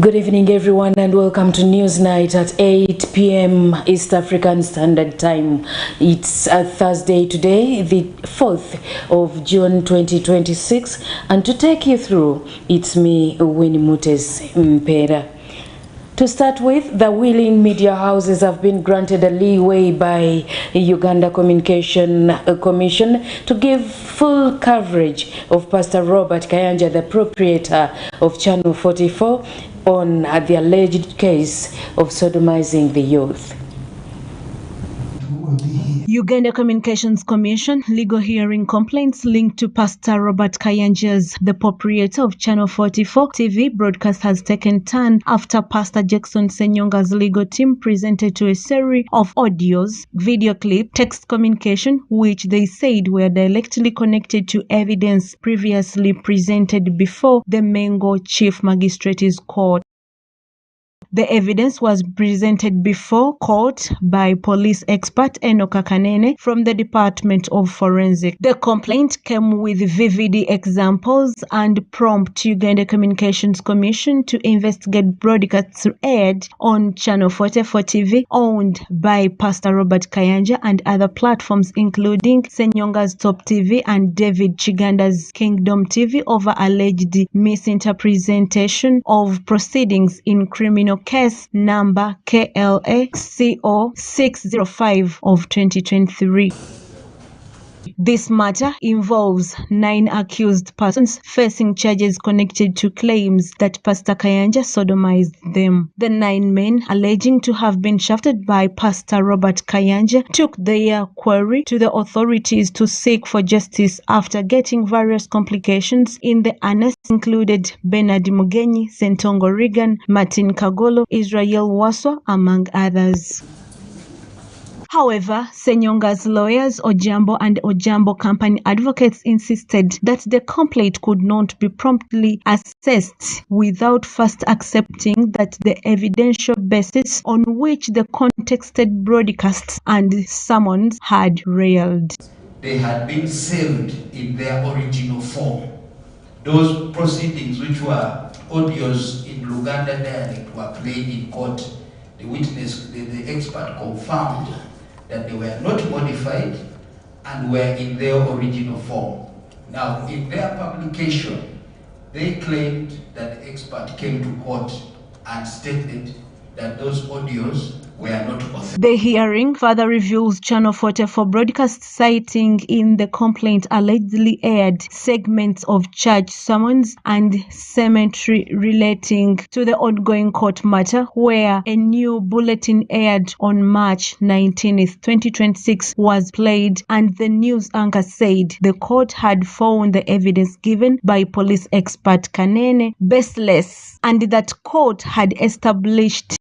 Good evening, everyone, and welcome to Newsnight at 8 p.m. East African Standard Time. It's a Thursday today, the 4th of June 2026, and to take you through, it's me, Winnie Mutes Mpera. To start with, the willing media houses have been granted a leeway by Uganda Communication Commission to give full coverage of Pastor Robert Kayanja, the proprietor of Channel 44, on the alleged case of sodomizing the youth. Uganda Communications Commission legal hearing complaints linked to Pastor Robert Kayanja's, the proprietor of Channel 44 TV broadcast, has taken turn after Pastor Jackson Senyonga's legal team presented to a series of audios, video clip, text communication, which they said were directly connected to evidence previously presented before the Mengo Chief Magistrates Court. The evidence was presented before court by police expert Enoka Kanene from the Department of Forensic. The complaint came with vivid examples and prompted Uganda Communications Commission to investigate broadcasts aired on Channel 44 TV owned by Pastor Robert Kayanja and other platforms including Senyonga's Top TV and David Chiganda's Kingdom TV over alleged misinterpretation of proceedings in criminal case number KLA-CO 605 of 2023. This matter involves 9 accused persons facing charges connected to claims that Pastor Kayanja sodomized them. The 9 men alleging to have been shafted by Pastor Robert Kayanja took their query to the authorities to seek for justice after getting various complications in the annexes included Bernard Mugenyi, Sentongo Regan, Martin Kagolo, Israel Waswa, among others. However, Senyonga's lawyers, Ojambo and Ojambo Company advocates insisted that the complaint could not be promptly assessed without first accepting that the evidential basis on which the contested broadcasts and summons had railed. They had been saved in their original form. Those proceedings, which were audios in Luganda dialect, were played in court. The witness, the expert confirmed that they were not modified and were in their original form. Now, in their publication, they claimed that the expert came to court and stated that those audios were not authentic. The hearing further reveals Channel 44 broadcast citing in the complaint allegedly aired segments of church sermons and cemetery relating to the ongoing court matter, where a new bulletin aired on March 19th, 2026 was played, and the news anchor said the court had found the evidence given by police expert Kanene baseless, and that court had established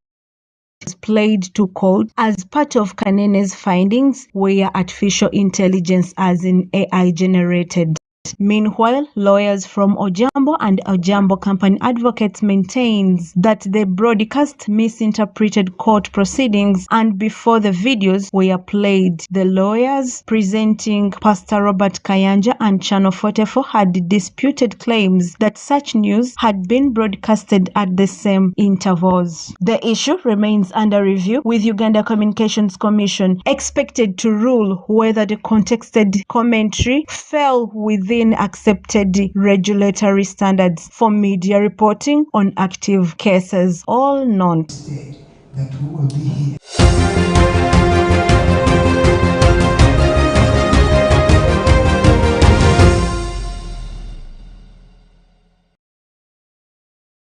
played to court as part of Kanene's findings were artificial intelligence, as in AI generated. Meanwhile, lawyers from Ojambo and Ojambo Company advocates maintains that the broadcast misinterpreted court proceedings, and before the videos were played, the lawyers presenting Pastor Robert Kayanja and Channel 44 had disputed claims that such news had been broadcasted at the same intervals. The issue remains under review, with Uganda Communications Commission expected to rule whether the contested commentary fell within accepted regulatory standards for media reporting on active cases, all known. That we will be here.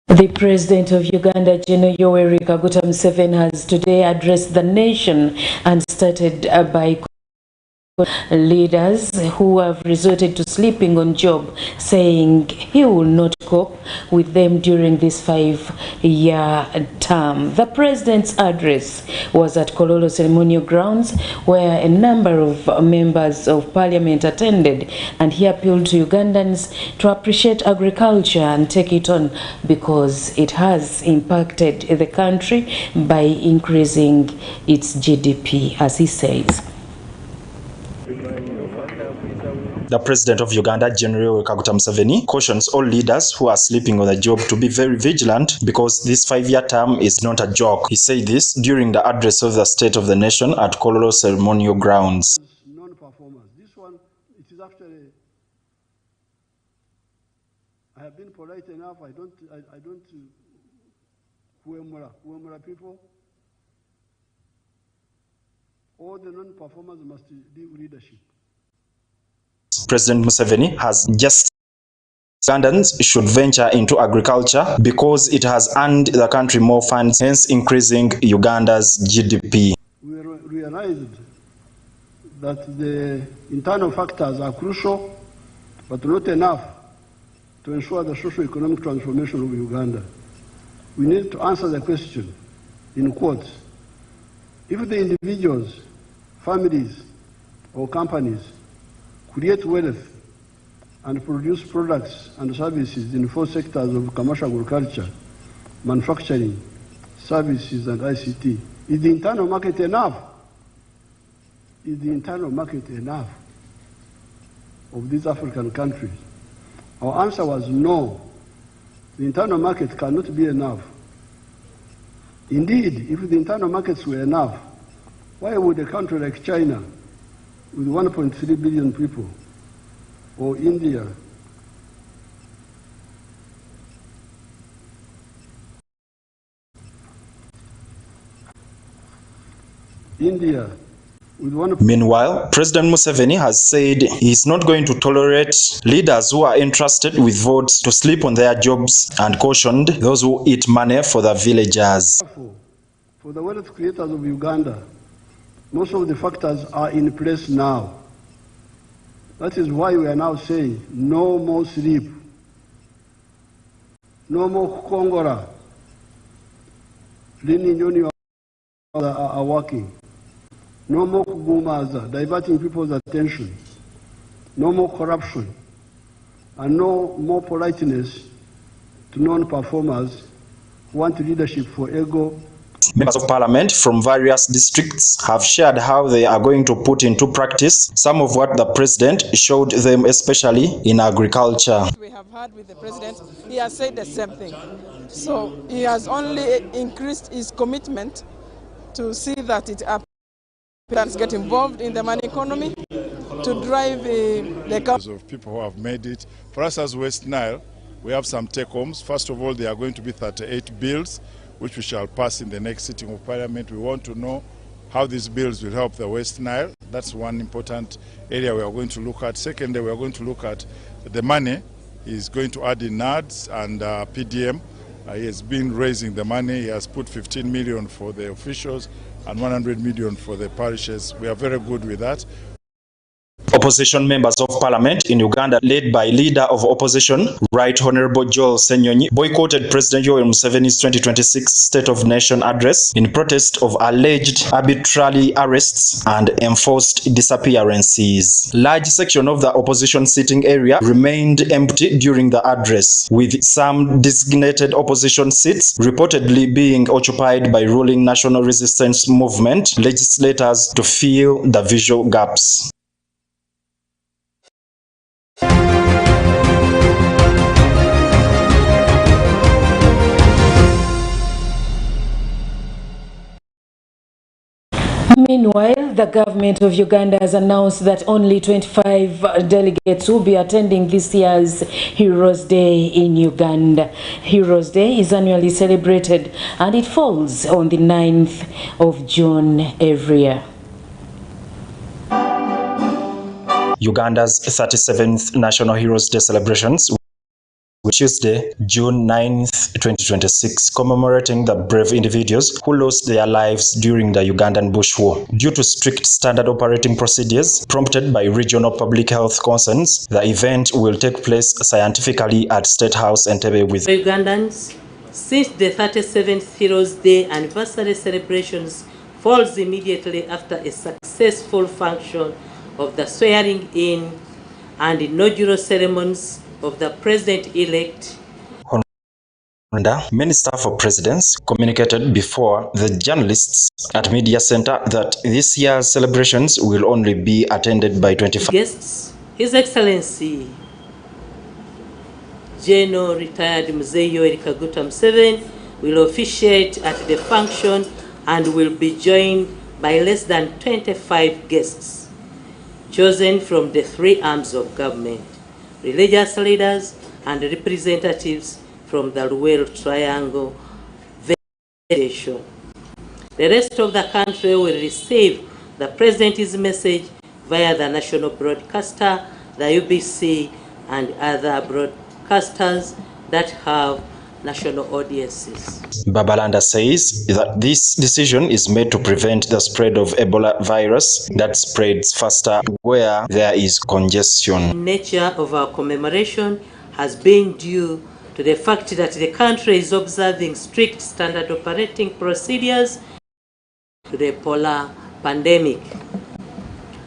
The President of Uganda, General Yoweri Kaguta Museveni, has today addressed the nation and started by leaders who have resorted to sleeping on job, saying he will not cope with them during this 5-year term. The president's address was at Kololo Ceremonial Grounds, where a number of members of parliament attended, and he appealed to Ugandans to appreciate agriculture and take it on because it has impacted the country by increasing its GDP, as he says. The president of Uganda, General Kaguta Museveni, cautions all leaders who are sleeping on the job to be very vigilant because this 5-year term is not a joke. He said this during the address of the State of the Nation at Kololo Ceremonial Grounds. Non-performers. This one, it is actually, I have been polite enough. I don't Huemura people. All the non-performers must do leadership. President Museveni has just Ugandans should venture into agriculture because it has earned the country more funds, hence increasing Uganda's GDP. We realized that the internal factors are crucial, but not enough to ensure the socio-economic transformation of Uganda. We need to answer the question, in quotes, if the individuals, families, or companies create wealth and produce products and services in 4 sectors of commercial agriculture, manufacturing, services, and ICT, is the internal market enough? Is the internal market enough of these African countries? Our answer was no. The internal market cannot be enough. Indeed, if the internal markets were enough, why would a country like China, with 1.3 billion people, or India, with one... Meanwhile, President Museveni has said he is not going to tolerate leaders who are entrusted with votes to sleep on their jobs and cautioned those who eat money for the villagers. For the wealth creators of Uganda, most of the factors are in place now. That is why we are now saying no more sleep, no more Kongora, leaning on your are working, no more Kugumaza, diverting people's attention, no more corruption, and no more politeness to non-performers who want leadership for ego. Members of Parliament from various districts have shared how they are going to put into practice some of what the President showed them, especially in agriculture. We have heard with the President, he has said the same thing. So he has only increased his commitment to see that it happens. Get involved in the money economy to drive the country. Of people who have made it. For us as West Nile, we have some take-homes. First of all, there are going to be 38 bills which we shall pass in the next sitting of Parliament. We want to know how these bills will help the West Nile. That's one important area we are going to look at. Secondly, we are going to look at the money he's going to add in NADS and PDM. He has been raising the money. He has put 15 million for the officials and 100 million for the parishes. We are very good with that. Opposition members of Parliament in Uganda, led by Leader of Opposition, Right Honorable Joel Senyonyi, boycotted President Yoweri Museveni's 2026 State of Nation address in protest of alleged arbitrary arrests and enforced disappearances. Large section of the opposition sitting area remained empty during the address, with some designated opposition seats reportedly being occupied by ruling National Resistance Movement legislators to fill the visual gaps. Meanwhile, the government of Uganda has announced that only 25 delegates will be attending this year's Heroes Day in Uganda. Heroes Day is annually celebrated and it falls on the 9th of June every year. Uganda's 37th National Heroes Day celebrations Tuesday, June 9th, 2026, commemorating the brave individuals who lost their lives during the Ugandan Bush War. Due to strict standard operating procedures prompted by regional public health concerns, the event will take place scientifically at State House Entebbe with Ugandans. Since the 37th Heroes Day anniversary celebrations falls immediately after a successful function of the swearing-in and inaugural ceremonies of the president-elect. Many staff of presidents communicated before the journalists at Media Center that this year's celebrations will only be attended by 25 guests His Excellency General Retired Mzee Yoweri Kaguta Museveni will officiate at the function and will be joined by less than 25 guests chosen from the three arms of government, religious leaders and representatives from the Rural Triangle Federation. The rest of the country will receive the President's message via the national broadcaster, the UBC, and other broadcasters that have national audiences. Babalanda says that this decision is made to prevent the spread of Ebola virus that spreads faster where there is congestion. The nature of our commemoration has been due to the fact that the country is observing strict standard operating procedures to the Ebola pandemic.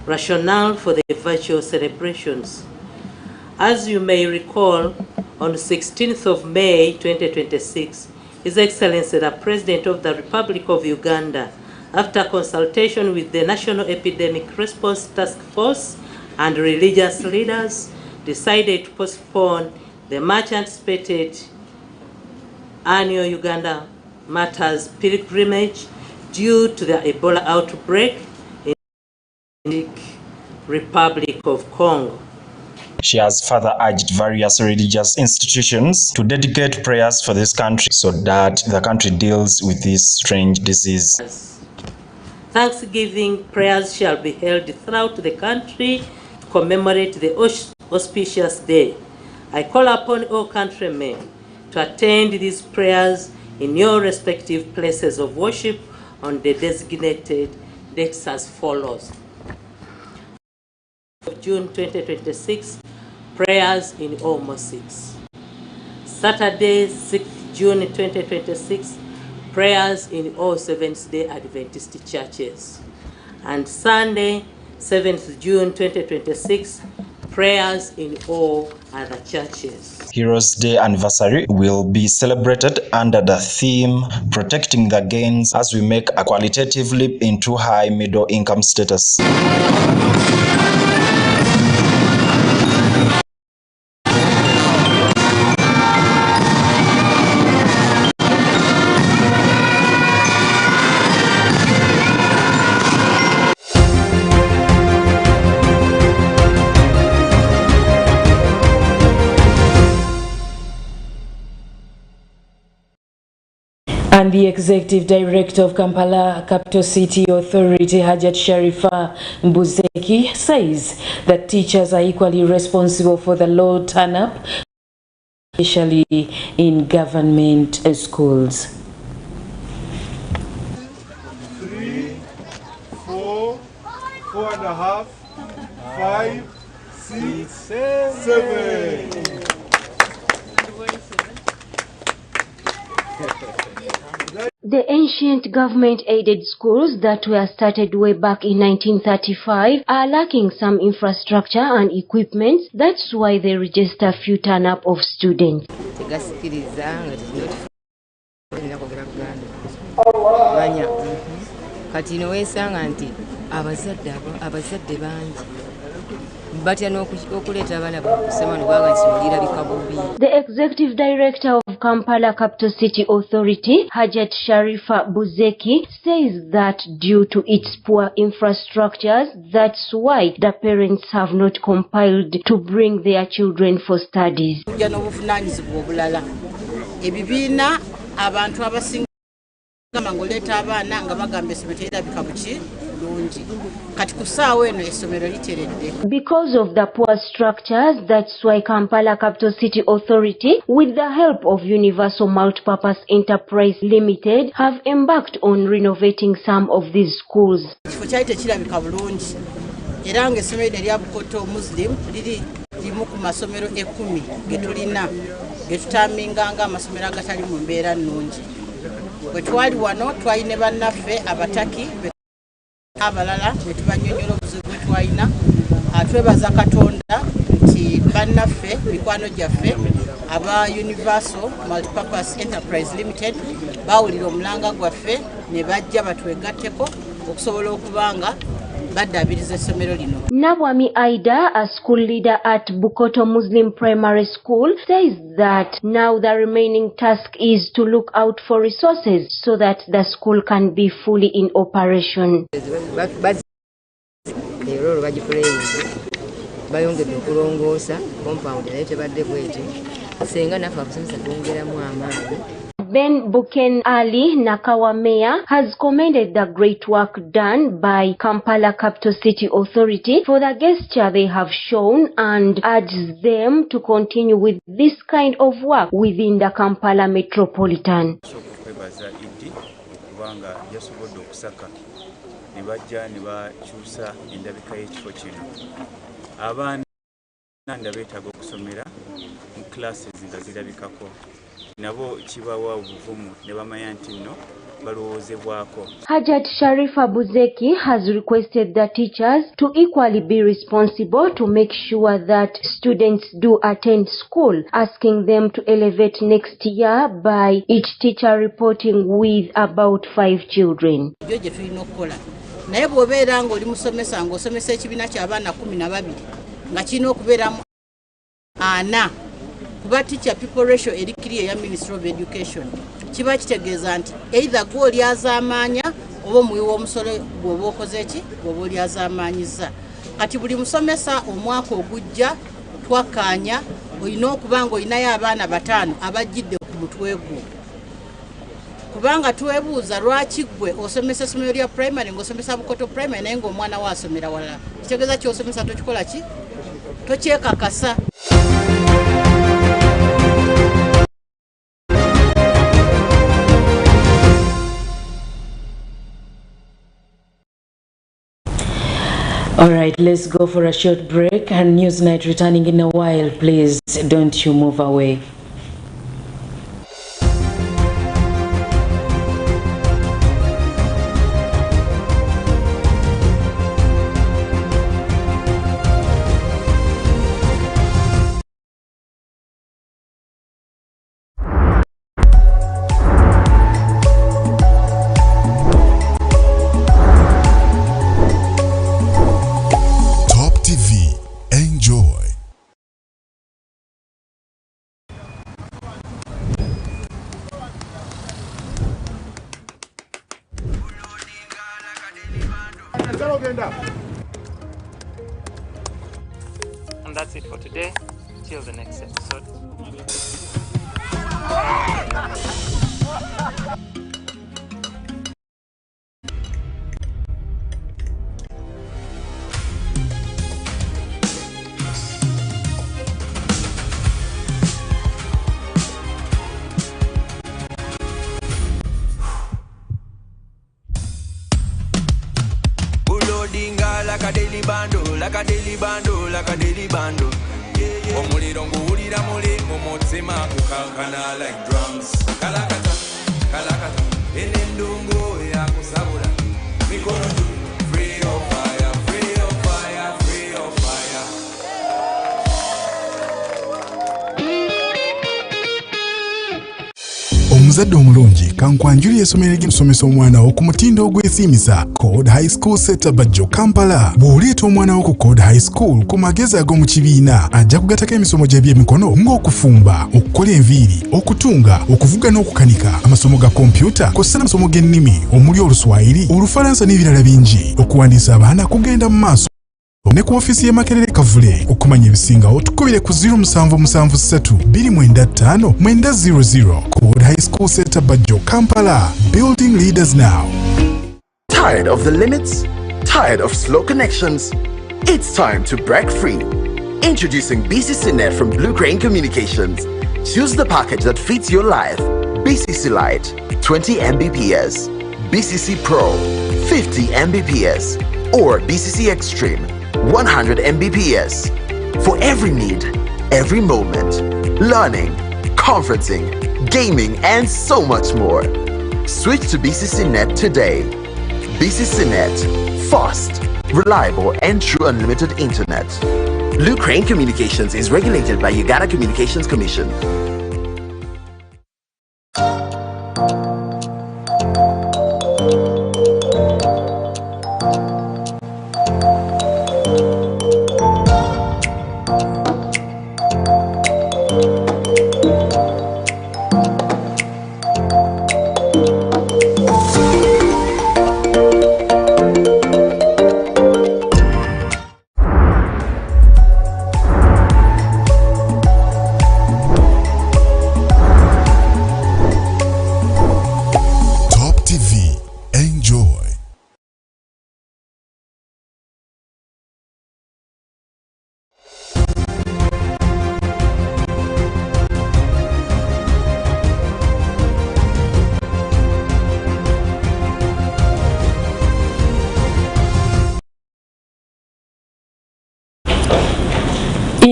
Rationale for the virtual celebrations. As you may recall, on 16th of May 2026, His Excellency the President of the Republic of Uganda, after consultation with the National Epidemic Response Task Force and religious leaders, decided to postpone the much anticipated annual Uganda Matters pilgrimage due to the Ebola outbreak in the Republic of Congo. She has further urged various religious institutions to dedicate prayers for this country so that the country deals with this strange disease. Thanksgiving prayers shall be held throughout the country to commemorate the auspicious day. I call upon all countrymen to attend these prayers in your respective places of worship on the designated dates as follows. June 2026, prayers in all mosques. Saturday, 6th June 2026, prayers in all Seventh-day Adventist churches. And Sunday, 7th June 2026, prayers in all other churches. Heroes Day anniversary will be celebrated under the theme Protecting the Gains as we make a qualitative leap into high middle income status. And the Executive Director of Kampala Capital City Authority, Hajat Sharifa Mbuzeki, says that teachers are equally responsible for the low turn-up, especially in government schools. 3, 4, 4.5, 5, 6, 7. The ancient government-aided schools that were started way back in 1935 are lacking some infrastructure and equipment. That's why they register few turn-up of students. The Executive Director of Kampala Capital City Authority, Hajat Sharifa Mbuzeki, says that due to its poor infrastructures, that's why the parents have not compiled to bring their children for studies. Because of the poor structures, that's why Kampala Capital City Authority, with the help of Universal Multipurpose Enterprise Limited, have embarked on renovating some of these schools. Abalala netubanyonyola obuzibu bwetwalina twebaza Katonda nti bannaffe mikwano gyaffe aba Universal Multipurpose Enterprise Limited bawulira omulanga gwaffe ne bajja batwegatteko okusobola okubanga baddaabiriza essomero lino. Nabwami Aida, a school leader at Bukoto Muslim Primary School, says that now the remaining task is to look out for resources so that the school can be fully in operation. Bayongedde okulongoosa compound naye tebadde bweti singa naffe akusomesa twongeramu amaanyi. Ben Buken Ali, Nakawa Mayor, has commended the great work done by Kampala Capital City Authority for the gesture they have shown and urges them to continue with this kind of work within the Kampala metropolitan. Abaana beetaaga okusomera mu classes nga zirabikako nabo kibawa obuvumu ne bamanya nti nno balowoozebwako. Hajat Sharifa Buzeki has requested the teachers to equally be responsible to make sure that students do attend school, asking them to elevate next year by each teacher reporting with about 5 children. Naye bw'obeera ng'oli musomesa ng'osomesa ekibiina ky'abaana 12 nga kirina okubeeramu 4 kuba teacher people ratio erikiri eya Ministry of Education kiba kitegeeza nti either gwe olyazaamaanya oba omuwi w'omusolo gw'oba okoze ki gw'oba olyazaamaanyiza. Kati buli musomesa omwaka ogujja twakkaanya olina okuba ng'olinayo abaana 5 abajjidde ku mutwe gwo. Kubanga tuwebuuza lwaki gwe osomesa essomero lya primary ng'osomesa Bukoto primary naye ng'omwana we asomera walala. Kitegeeza ky'osomesa tokikola ki? Tokyekakasa. All right, let's go for a short break and Newsnight returning in a while. Please don't you move away. And that's it for today. Till the next episode. Like a daily bando, like a daily bando, like a daily bando. Omuliro nguwulira muli mumutima kukankana like drums. Kalakata, kalakata, enendungu ya kusabula. Mikono juu, free of fire, free of fire, free of fire. Omuzadde omulungi kankwanjulira essomero ly'omusomesa omwana wo ku mutindo ogwesiimisa Code High School Setabajjo Kampala. Bw'oleeta omwana wo ku Code High School ku magezi ag'omu kibiina ajja kugatako emisomo gy'ebyemikono ng'okufumba, okukola enviiri, okutunga, okuvuga n'okukanika, amasomo ga kompyuta kw'ossa n'amasomo g'ennimi omuli Oluswayiri, Olufalansa n'ebirala bingi. Okuwandiisa abaana kugenda mu maaso. Ne ku ofisi ya Makerere Kavule okumanya ebisingawo tukubire ku 0773 Code High School Setabajjo Kampala. Building leaders now. Tired of the limits? Tired of slow connections? It's time to break free. Introducing BCC Net from Blue Crane Communications. Choose the package that fits your life. BCC Lite, 20 Mbps. BCC Pro, 50 Mbps. Or BCC Extreme, 100 Mbps. For every need, every moment. Learning, conferencing, gaming, and so much more. Switch to BCC Net today. BCC Net, fast, reliable, and true unlimited internet. Blue Crane Communications is regulated by Uganda Communications Commission.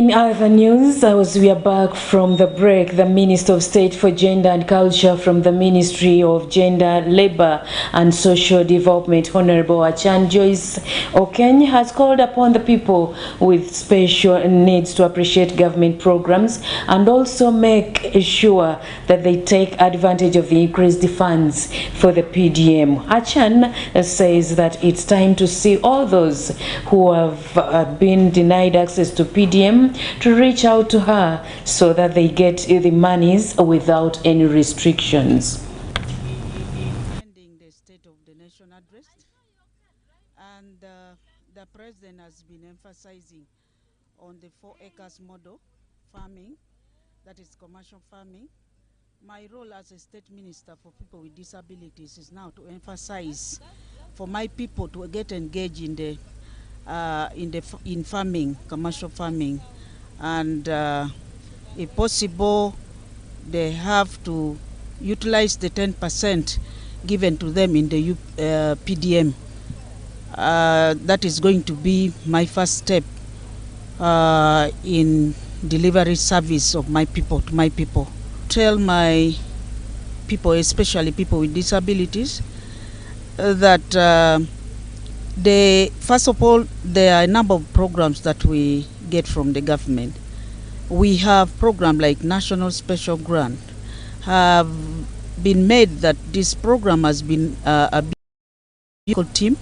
In other news, as we are back from the break, the Minister of State for Gender and Culture from the Ministry of Gender, Labour and Social Development, Honorable Achan Joyce Okeny, has called upon the people with special needs to appreciate government programs and also make sure that they take advantage of the increased funds for the PDM. Achan says that it's time to see all those who have been denied access to PDM to reach out to her so that they get the monies without any restrictions. The State of the Nation address, and the President has been emphasizing on the 4 acres model farming, that is commercial farming. My role as a state minister for people with disabilities is now to emphasize for my people to get engaged in farming, commercial farming, and if possible, they have to utilize the 10% given to them in the PDM. That is going to be my first step in delivery service of my people to my people. Tell my people, especially people with disabilities, that first of all, there are a number of programs that we get from the government. We have programs like National Special Grant have been made, that this program has been a big team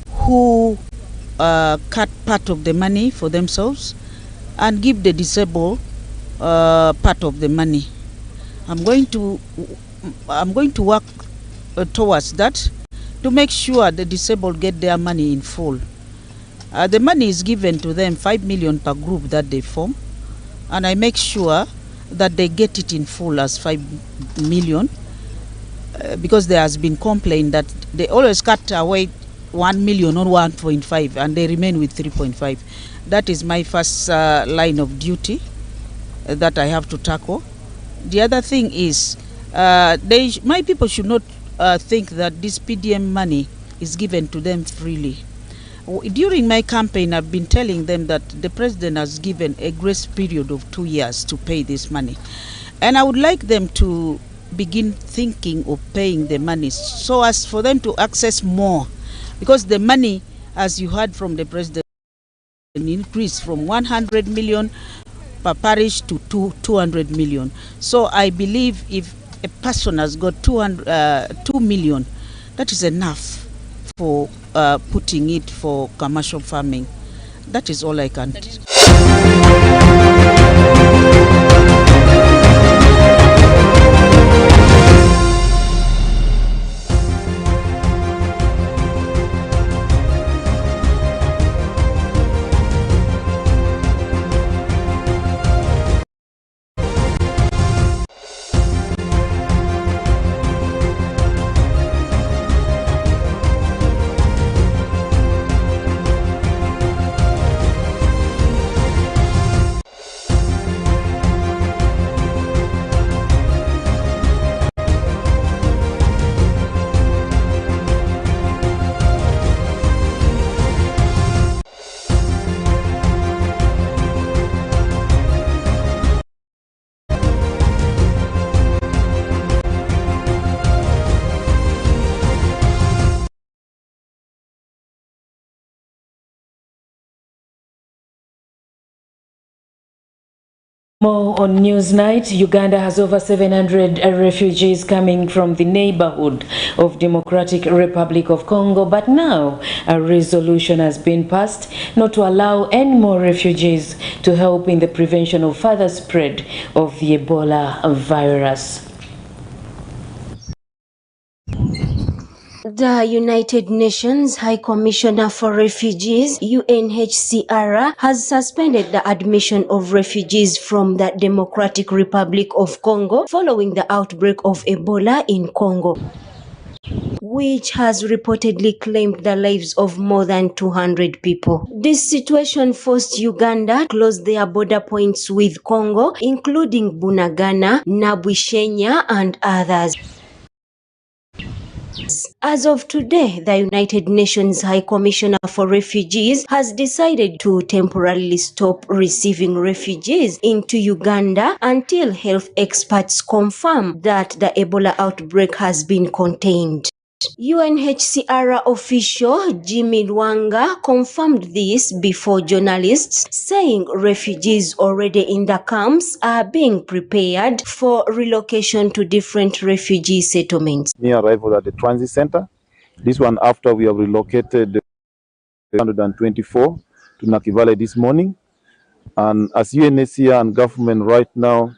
who cut part of the money for themselves and give the disabled part of the money. I'm going to work towards that to make sure the disabled get their money in full. The money is given to them, 5 million per group that they form, and I make sure that they get it in full as 5 million because there has been complaint that they always cut away 1 million or 1.5 and they remain with 3.5. That is my first line of duty that I have to tackle. The other thing is my people should not think that this PDM money is given to them freely. During my campaign, I've been telling them that the president has given a grace period of 2 years to pay this money. And I would like them to begin thinking of paying the money so as for them to access more. Because the money, as you heard from the president, increased from 100 million per parish to 200 million. So I believe if a person has got 2 million, that is enough for putting it for commercial farming. That is all I can do. More on Newsnight. Uganda has over 700 refugees coming from the neighborhood of Democratic Republic of Congo, but now a resolution has been passed not to allow any more refugees to help in the prevention of further spread of the Ebola virus. The United Nations High Commissioner for Refugees, UNHCR, has suspended the admission of refugees from the Democratic Republic of Congo following the outbreak of Ebola in Congo, which has reportedly claimed the lives of more than 200 people. This situation forced Uganda to close their border points with Congo, including Bunagana, Nabwishenya, and others. As of today, the United Nations High Commissioner for Refugees has decided to temporarily stop receiving refugees into Uganda until health experts confirm that the Ebola outbreak has been contained. UNHCR official Jimmy Lwanga confirmed this before journalists, saying refugees already in the camps are being prepared for relocation to different refugee settlements. Near arrival at the transit center. This one after we have relocated 124 to Nakivale this morning. And as UNHCR and government right now,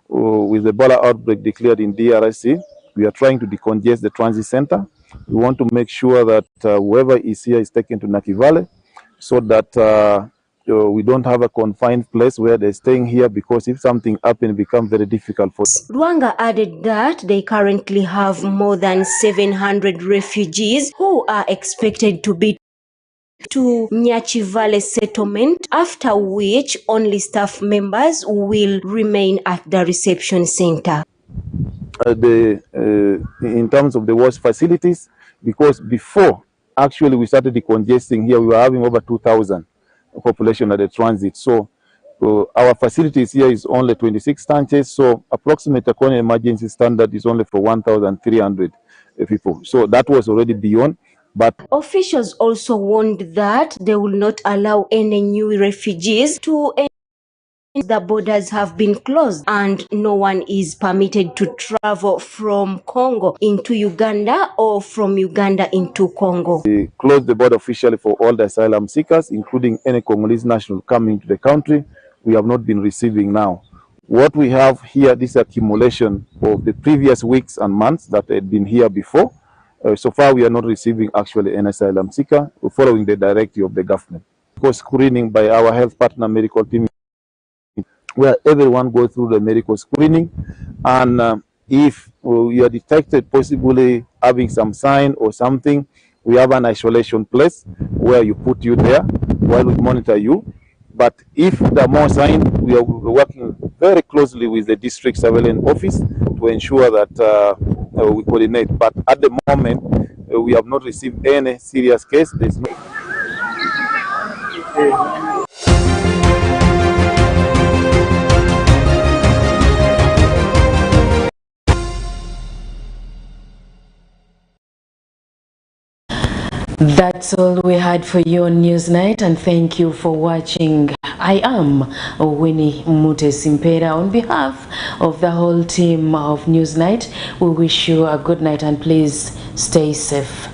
with the Ebola outbreak declared in DRC, we are trying to decongest the transit center. We want to make sure that whoever is here is taken to Nakivale so that we don't have a confined place where they're staying here, because if something happens, it becomes very difficult for them. Lwanga added that they currently have more than 700 refugees who are expected to be to Nyachivale settlement, after which only staff members will remain at the reception center. In terms of the wash facilities, because before actually we started decongesting here, we were having over 2,000 population at the transit. So our facilities here is only 26 stanches, so approximate according emergency standard is only for 1,300 people. So that was already beyond. But officials also warned that they will not allow any new refugees to enter. The borders have been closed and no one is permitted to travel from Congo into Uganda or from Uganda into Congo. We closed the border officially for all the asylum seekers, including any Congolese national coming to the country. We have not been receiving now. What we have here, this accumulation of the previous weeks and months that had been here before. So far, we are not receiving actually an asylum seeker, following the directive of the government. Of course, screening by our health partner medical team, where everyone goes through the medical screening, and if you are detected possibly having some sign or something, we have an isolation place where you put you there while we monitor you. But if there are more signs, we are working very closely with the district surveillance office to ensure that we coordinate. But at the moment, we have not received any serious case. There's no. That's all we had for you on Newsnight, and thank you for watching. I am Winnie Mutesimpera. On behalf of the whole team of Newsnight, we wish you a good night and please stay safe.